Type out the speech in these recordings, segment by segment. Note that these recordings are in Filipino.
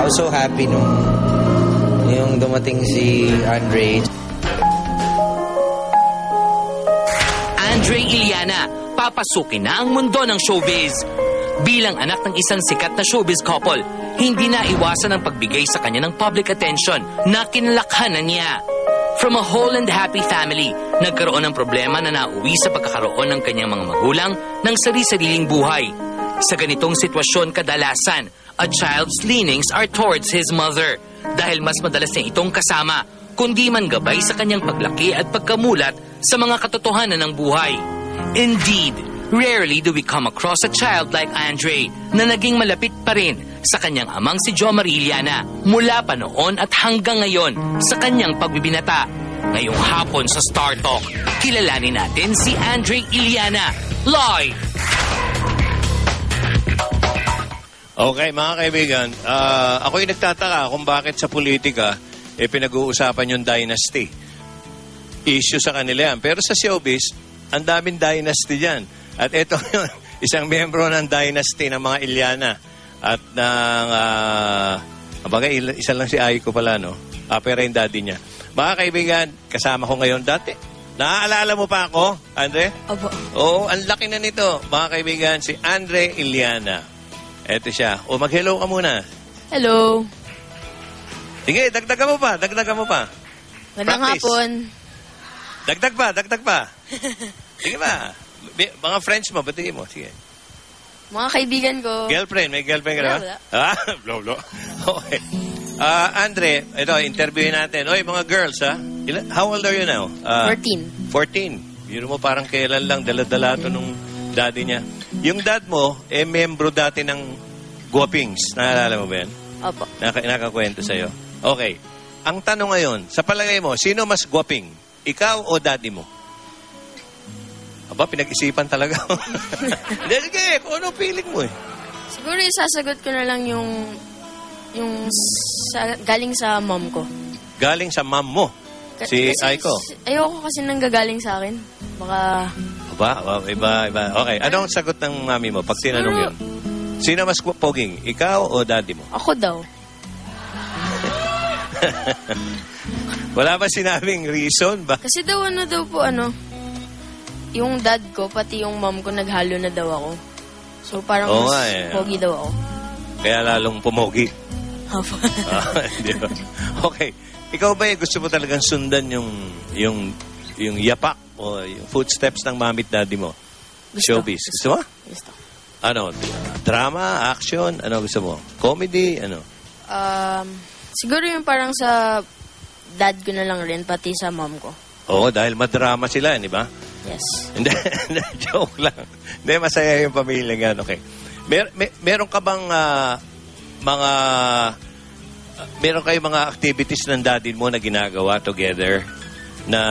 I was so happy yung dumating si Andre. Andre Iliana, papasukin na ang mundo ng showbiz. Bilang anak ng isang sikat na showbiz couple, hindi na iwasan ang pagbigay sa kanya ng public attention na kinalakhanan niya. From a whole and happy family, nagkaroon ng problema na nauwi sa pagkakaroon ng kanyang mga magulang ng sari-sariling buhay. Sa ganitong sitwasyon kadalasan, a child's leanings are towards his mother dahil mas madalas niya itong kasama, kundi man gabay sa kanyang paglaki at pagkamulat sa mga katotohanan ng buhay. Indeed, rarely do we come across a child like Andre na naging malapit pa rin sa kanyang amang si Jo Marie Iliana mula pa noon at hanggang ngayon sa kanyang pagbibinata. Ngayong hapon sa Star Talk, kilalanin natin si Andre Iliana live! Okay, mga kaibigan, ako'y nagtataka kung bakit sa politika pinag-uusapan yung dynasty. Issue sa kanila yan. Pero sa showbiz, ang daming dynasty dyan. At ito yun, isang miyembro ng dynasty ng mga Iliana. At isa lang si Aiko pala, no? Pero yung daddy niya. Mga kaibigan, kasama ko ngayon dati. Naaalala mo pa ako, Andre? Opo. Oo, ang laki na nito. Mga kaibigan, si Andre Iliana. Eto siya. O, mag-hello ka muna. Hello. Sige, dagdagan mo pa. Magandang hapon. Dagdag pa. Sige ba? Mga friends mo, batiin mo. Sige. Mga kaibigan ko. May girlfriend ka na ba? Wala. Wala. Okay. Andre, ito, interviewin natin. Oy, mga girls, ha? How old are you now? 14. 14. Yun mo, parang kailan lang, dala-dala to nung daddy niya. Yung dad mo, membro dati ng Guapings. Naalala mo ba yan? Opo. Nakakwento sa'yo. Okay. Ang tanong ngayon, sa palagay mo, sino mas guwaping? Ikaw o daddy mo? Aba, pinag-isipan talaga. Sige, kung ano feeling mo eh. Siguro isasagot ko na lang yung galing sa mom ko. Galing sa mom mo? Si Aiko? Ayoko kasi nanggagaling sa akin. Baka... Iba. Okay, anong sagot ng mami mo pag tinanong yun? Sino mas poging? Ikaw o daddy mo? Ako daw. Wala ba sinabing reason ba? Kasi daw yung dad ko, pati yung mom ko, naghalo na daw ako. So parang pogi daw ako. Kaya lalong pumogi. Opo. Di ba? Okay. Ikaw ba gusto mo talagang sundan yung yapak o yung footsteps ng mami at daddy mo? Showbiz. Gusto mo? Gusto. Ano? Drama? Action? Ano gusto mo? Comedy? Ano? Siguro yung parang sa dad ko na lang rin, pati sa mom ko. Oo, dahil madrama sila, di ba? Yes. Hindi, joke lang. Hindi, masaya yung pamilya nga. Okay. Meron ka bang meron kayong mga activities ng daddy mo na ginagawa together na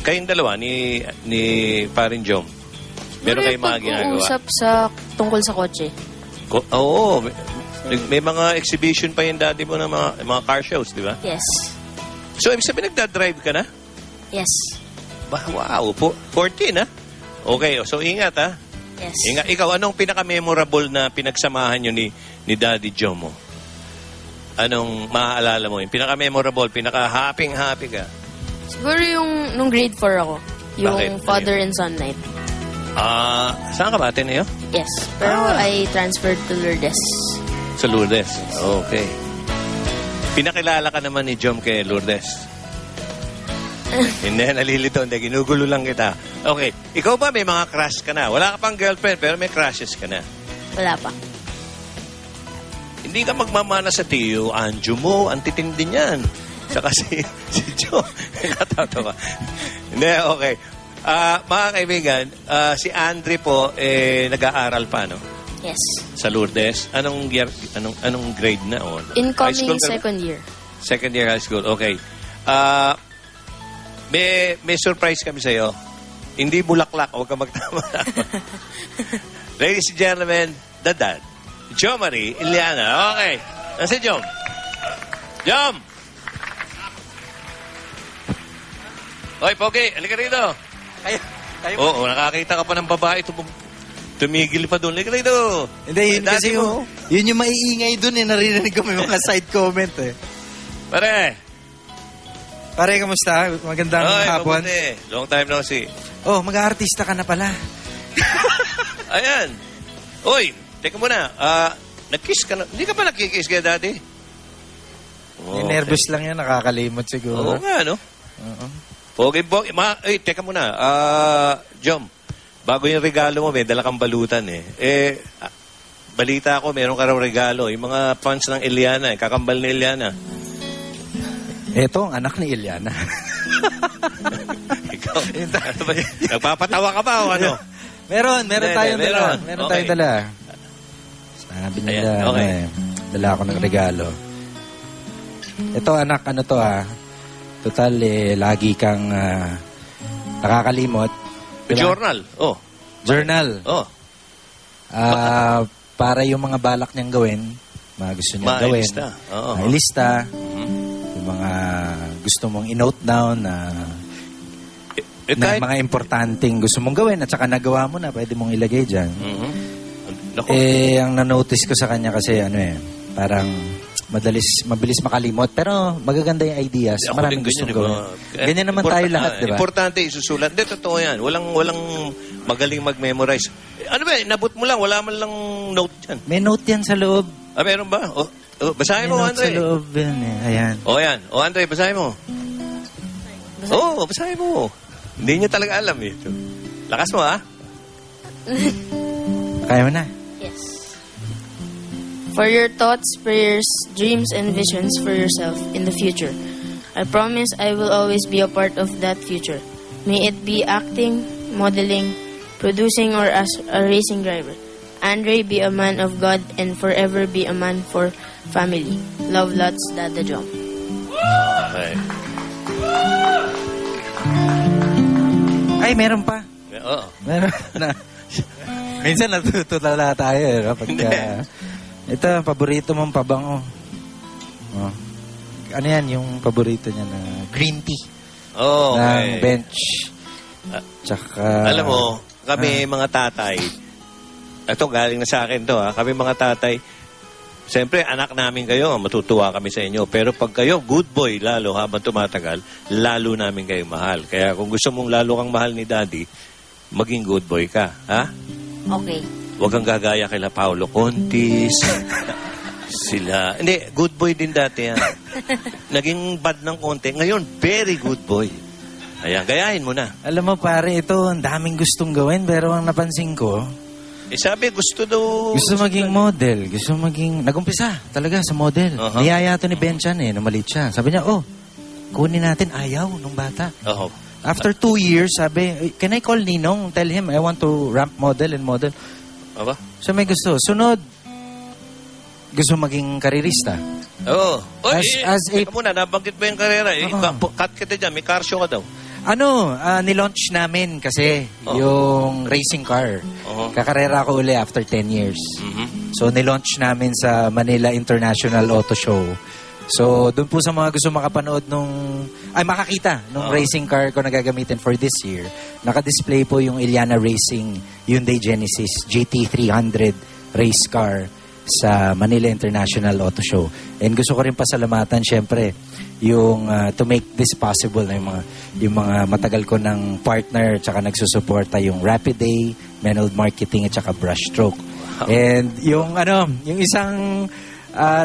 kayong dalawa ni Parin Jom? Meron kayong mga ginagawa? Pag-uusap tungkol sa kotse. Oo. May mga exhibition pa yung daddy mo ng mga car shows, di ba? Yes. So, ibig sabihin, nagdadrive ka na? Yes. Wow, 14, ha? Okay, so ingat, ha? Yes. Ingat. Ikaw, anong pinaka-memorable na pinagsamahan nyo ni Daddy Joe mo? Anong maaalala mo? Yung pinaka-memorable, pinaka-happy ka? Siguro nung grade 4 ako. Yung Bakit? father and son night. Saan ka ba, Ateneo? Yes. Pero I transferred to Lourdes. Sa Lourdes. Okay. Pinakilala ka naman ni Jom kay Lourdes. Hindi, nalilito. Hindi, ginugulo lang kita. Okay. Ikaw ba may mga crush ka na? Wala ka pang girlfriend, pero may crushes ka na. Wala pa. Hindi ka magmamana sa tiyo. Anjo mo, ang titindi niyan. Saka si Jom. Natatawa. Hindi, okay. Mga kaibigan, si Andre po, nag-aaral pa, no? Yes. Sa Lourdes. Anong grade na? O, Incoming second year. Second year high school. Okay. May surprise kami sa'yo. Hindi bulaklak. Huwag ka magtama. Ladies and gentlemen, the dad. Jo Marie Iliana. Okay. Nasi Jom? Jom! Hoy, Pogi, halika rito. Kayo Oo, nakakita ka pa ng babae. Tumigil pa doon. Like dito. Hindi, yun Dati kasi mo. yun yung maiingay dun eh. Narinig ko may mga side comment eh. Pare. Pare, kamusta? Magandang Oy, hapon. mabuti. Long time no see. Oh, mag-aartista ka na pala. Ayan. Oy, teka muna. Nag-kiss ka na. Hindi ka pa nag-kiss kaya dati? Nervous lang yan, nakakalimot siguro. Oo nga, no? Oo. Pogi. Teka muna. Jom, bago yung regalo mo, may dala kang balutan eh. Balita ko, meron ka raw regalo. Yung mga fans ng Eliana, kakambal ni Eliana. Ito ang anak ni Eliana. Ikaw, ano ba? Nagpapatawa ka ba o ano? Meron tayong Meron. dala. Meron Okay. tayong dala. Sabi nila, Ayan, okay. Dala ako ng regalo. Ito anak, ano to Total, lagi kang nakakalimot. Diba? Journal. Oh. Journal. Oh. Para yung mga balak niyang gawin, mga gusto niyang gawin. Mailista. Oo. Mailista. Yung mga gusto mong i-note down na Kahit... mga importanteng gusto mong gawin at saka nagawa mo na, pwede mong ilagay dyan. Mhm. Naku. Ang na-notice ko sa kanya kasi parang mabilis makalimot. Pero magaganda yung ideas. Ako Maraming din gustong ganyan, gawin. Ganyan naman tayo lahat, di ba? Importante isusulat. Hindi, totoo yan. Walang magaling mag-memorize. Ano ba, nabot mo lang. Wala man lang note dyan. May note yan sa loob. Meron ba? Basahin May mo, note sa Andre. loob yan Ayan. Yan. Andre, basahin mo. Basahin mo. Hindi niya talaga alam eh. Lakas mo, ha? Kaya mo na. Yes. For your thoughts, prayers, dreams, and visions for yourself in the future. I promise I will always be a part of that future. May it be acting, modeling, producing, or as a racing driver. Andre, be a man of God and forever be a man for family. Love lots, Dada Jom. Okay. Ay, meron pa. Oo. Meron na. Minsan natutulala tayo. Pagka, ito, paborito mong pabango. Oh. Ano yan, yung paborito niya na green tea. Oh, Ng okay. bench. Tsaka... Alam mo, kami mga tatay, ito galing na sa akin to kami mga tatay, siyempre anak namin kayo, matutuwa kami sa inyo, pero pag kayo good boy lalo habang tumatagal, lalo namin kayo mahal. Kaya kung gusto mong lalo kang mahal ni Daddy, maging good boy ka, ha? Okay. Huwag kang gagaya kila Paolo Contis. Sila. Hindi, good boy din dati yan. Naging bad ng konti. Ngayon, very good boy. Ayan, gayahin mo na. Alam mo pare, ito, ang daming gustong gawin, pero ang napansin ko, Sabi, gusto daw... gusto maging model. Gusto maging... Nagumpisa talaga sa model. Uh-huh. Niyaya to ni Benchan na maliit siya. Sabi niya, kunin natin. Ayaw nung bata. Oo. After 2 years, sabi, can I call Ninong? Tell him, I want to ramp model and model. Aba? So may gusto. Sunod, gusto maging karirista. Oo. As a- Teka muna, nabanggit mo yung karera. Oo. Cut kita dyan, may car show ka daw. Nilaunch namin kasi yung racing car. Oo. Kakarera ko uli after 10 years. Mhm. So, nilaunch namin sa Manila International Auto Show. So, doon po sa mga gusto makapanood makakita nung racing car ko na gagamitin for this year. Naka-display po yung Eliana Racing Hyundai Genesis GT300 race car sa Manila International Auto Show. And gusto ko rin pasalamatan, syempre, yung to make this possible na yung mga matagal ko ng partner tsaka nagsusuporta yung Rapid Day, Menold Marketing at tsaka Brushstroke. And yung isang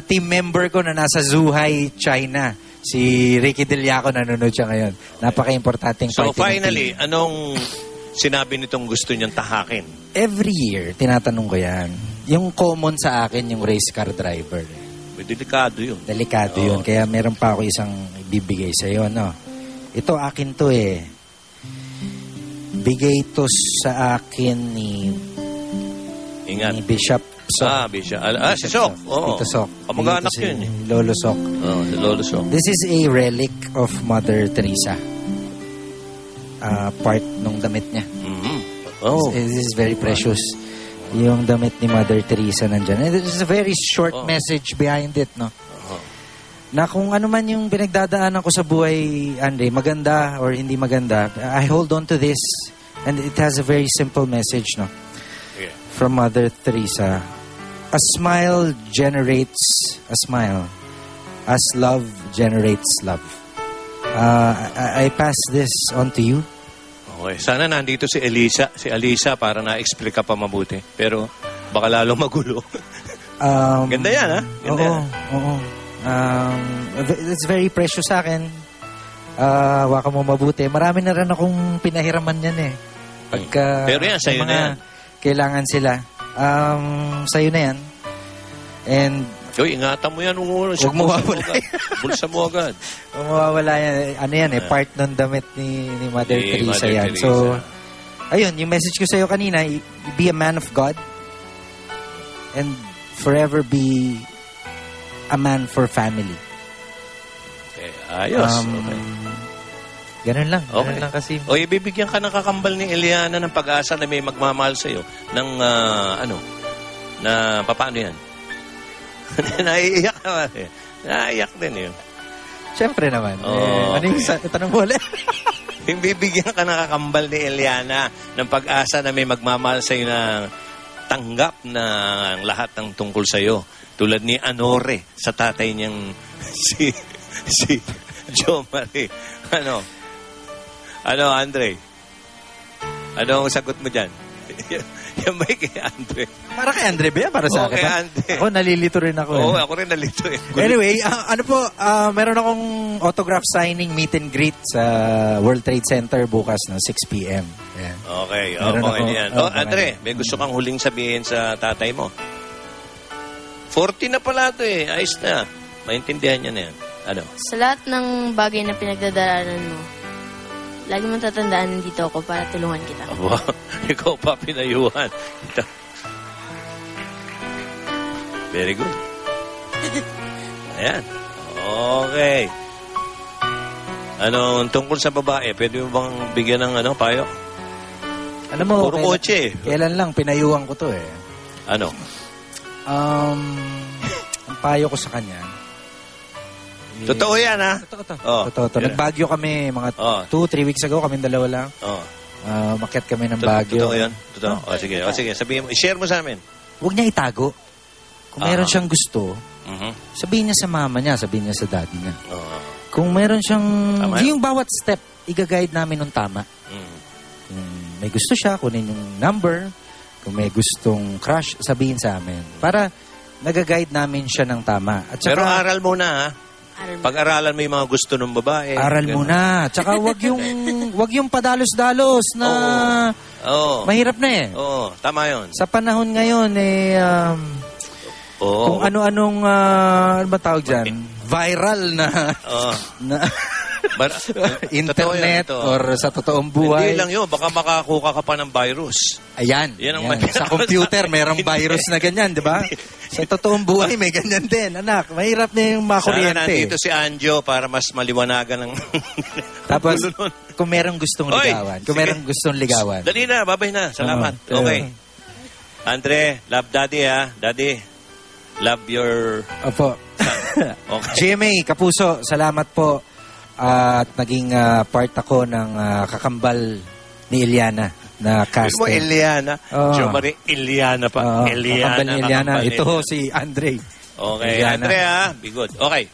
team member ko na nasa Zhuhai, China, si Ricky Deliaco, nanonood siya ngayon. Napaka-importanting So part ng finally, team. anong sinabi nitong gusto niyang tahakin? Every year, tinatanong ko yan. Yung common sa akin, yung race car driver. May delikado yun. Delikado Oo. yun. Kaya meron pa ako isang ibibigay sa'yo, no? Ito, akin to Bigay to sa akin ni Ingat. Bishop Sok. Bisha. Si Sok. Oo. Tito Sok. Kamag-anak Bigay to yun. si Lolo Sok. Oo, si Lolo Sok. This is a relic of Mother Teresa. Part nung damit niya. Mhm. Oh. This is very precious. Yung damit ni Mother Teresa nandyan. And there's a very short message behind it, no? Na kung ano man yung pinagdadaanan ko sa buhay, Andre, maganda or hindi maganda, I hold on to this. And it has a very simple message, no? Yeah. From Mother Teresa. A smile generates a smile. As love generates love. I pass this on to you. Okay. Sana nandito si Elisa. Si Alisa para na-explain ka pa mabuti. Pero baka lalong magulo. Ganda yan, ha? Ganda yan. Oo. It's very precious sa akin. Waka mo mabuti. Marami na rin akong pinahiraman yan eh. Pagka Pero yan, sa'yo na yan. Kailangan sila. Sa'yo na yan. And Uy, ingatan mo yan. Huwag mo mawawala. Bulsa mo agad. mawawala yan. Ano yan eh, part ng damit ni Mother Teresa Mother yan. Teresa. So, ayun, yung message ko sa'yo kanina, be a man of God and forever be a man for family. Okay, ayos. Okay. Ganun lang. Okay. Ganun lang kasi. O, ibibigyan ka ng kakambal ni Eliana ng pag-asa na may magmamahal sa'yo ng, na, paano yan? Naiiyak naman eh. Naiiyak din yun. Siyempre naman. Oo. Ano yung tanong mo ulit? Bibigyan ka ng kakambal ni Eliana ng pag-asa na may magmamahal sa'yo na tanggap na lahat ng tungkol sa'yo. Tulad ni Anore sa tatay niyang si Jo Marie. Ano, Andre? Ano ang sagot mo dyan? Yan ba kay Andre? Para kay Andre ba yan? Para sa akin? kay Andre. Ako, nalilito rin ako. Oo, eh. ako rin nalito eh. Anyway, ano po, meron akong autograph signing meet and greet sa World Trade Center bukas na 6 p.m. Ayan. Okay, Meron okay ako- yan. okay. Andre, may gusto kang huling sabihin sa tatay mo? 40 na pala ito eh. Ayos na. Maintindihan niya na yan. Ano? Sa lahat ng bagay na pinagdadaanan mo, lagi mong tatandaan nandito ako para tulungan kita. Aba, ikaw pa pinayuhan. Ito. Very good. Ayan. Okay. Ano, tungkol sa babae, pwede mo bang bigyan ng payo? Alam mo, Puro kotse eh. kailan lang pinayuhan ko to eh. Ano? Ang payo ko sa kanya. Totoo yan, ha? Totoo. Oh, Totoo. yeah. Nagbagyo kami mga Oh. 2-3 weeks ago, kami dalawa lang. Oh. Makyat kami ng Baguio. Totoo yan? Totoo. Sige. Sige, sabihin mo. I-share mo sa amin. Huwag niya itago. Kung meron siyang gusto, Mhm. sabihin niya sa mama niya, sabihin niya sa daddy niya. Oh. Kung meron siyang... Tama. Yung bawat step, i-guide namin ng tama. Mm. Kung may gusto siya, kunin yung number. Kung may gustong crush, sabihin sa amin. Para nag-guide namin siya ng tama. At saka, Pero aral muna, ha? Aral mo. Pag-aralan mo yung mga gusto ng babae. aral Ganun. muna. Tsaka wag yung padalos-dalos na Oo. mahirap na eh. Oo, tama yun. Sa panahon ngayon, Oo. kung ano-anong, ano ba tawag dyan? Viral na, Oo. na Totoo internet yun, totoo. or sa totoong buhay. Hindi lang yun, baka makakuha ka pa ng virus. Ayan. Yan ang yan. mahirap. Sa computer, merong virus na ganyan, di ba? Sa totoong buhay, may ganyan din. Anak, mahirap na yung Sana makuryente. nandito si Anjo para mas maliwanagan ng... Tapos, Gulo nun. kung merong gustong Oy, ligawan. Kung sige. merong gustong ligawan. Dali na, babay na. Salamat. Oo. Okay. Andre, love daddy, ha? Daddy, love your... Opo. Okay. GMA, Kapuso, salamat po. At naging part ako ng kakambal ni Eliana na Sabi mo, casting. Eliana. Oo. Jo Marie, Eliana pa. Oo, Eliana. kakambal ni Eliana. kakambal ni Ito Eliana. si Andre. Okay, Eliana. Andre, ha? Be good. Okay.